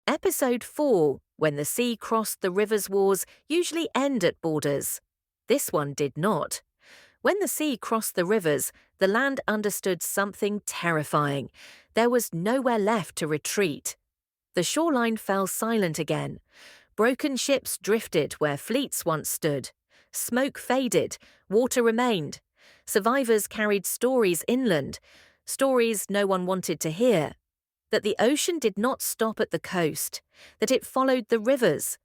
Episode 4, When the Sea Crossed the River's Wars, usually end at borders. This one did not. When the sea crossed the rivers, the land understood something terrifying. There was nowhere left to retreat. The shoreline fell silent again. Broken ships drifted where fleets once stood. Smoke faded, water remained. Survivors carried stories inland, stories no one wanted to hear. That the ocean did not stop at the coast, that it followed the rivers.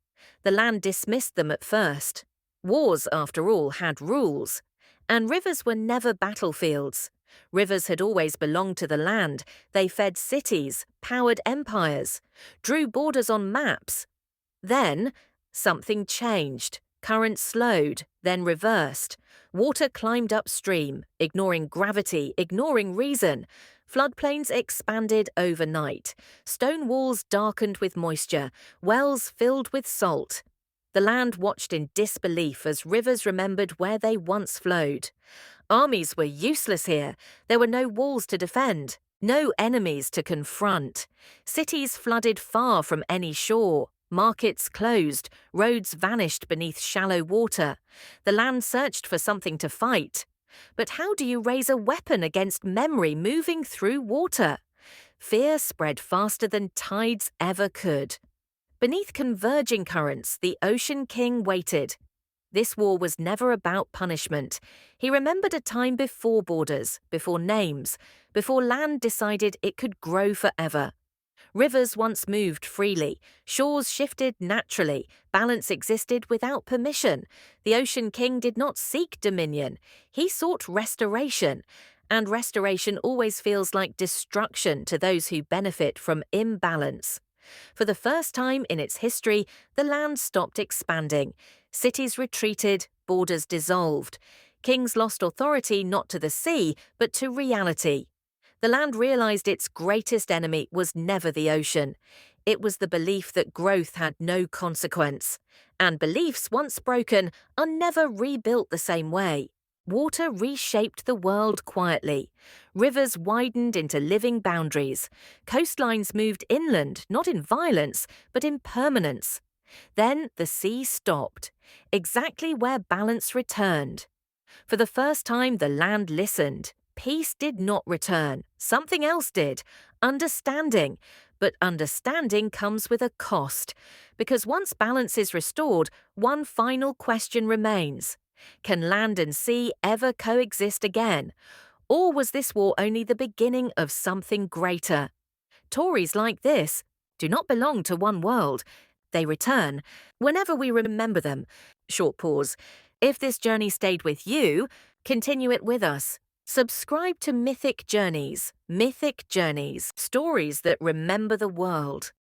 The land dismissed them at first. Wars, after all, had rules. And rivers were never battlefields. Rivers had always belonged to the land. They fed cities, powered empires, drew borders on maps. Then, something changed. Currents slowed, then reversed. Water climbed upstream, ignoring gravity, ignoring reason. Floodplains expanded overnight. Stone walls darkened with moisture, wells filled with salt. The land watched in disbelief as rivers remembered where they once flowed. Armies were useless here. There were no walls to defend, no enemies to confront. Cities flooded far from any shore. Markets closed, roads vanished beneath shallow water. The land searched for something to fight. But how do you raise a weapon against memory moving through water? Fear spread faster than tides ever could. Beneath converging currents, the Ocean King waited. This war was never about punishment. He remembered a time before borders, before names, before land decided it could grow forever. Rivers once moved freely, shores shifted naturally, balance existed without permission. The Ocean King did not seek dominion, he sought restoration, and restoration always feels like destruction to those who benefit from imbalance. For the first time in its history, the land stopped expanding. Cities retreated, borders dissolved. Kings lost authority not to the sea, but to reality. The land realized its greatest enemy was never the ocean. It was the belief that growth had no consequence. And beliefs, once broken, are never rebuilt the same way. Water reshaped the world quietly. Rivers widened into living boundaries. Coastlines moved inland, not in violence, but in permanence. Then the sea stopped, exactly where balance returned. For the first time, the land listened. Peace did not return. Something else did. Understanding. But understanding comes with a cost. Because once balance is restored, one final question remains. Can land and sea ever coexist again? Or was this war only the beginning of something greater? Stories like this do not belong to one world. They return whenever we remember them. Short pause. If this journey stayed with you, continue it with us. Subscribe to Mythic Journeys, stories that remember the world.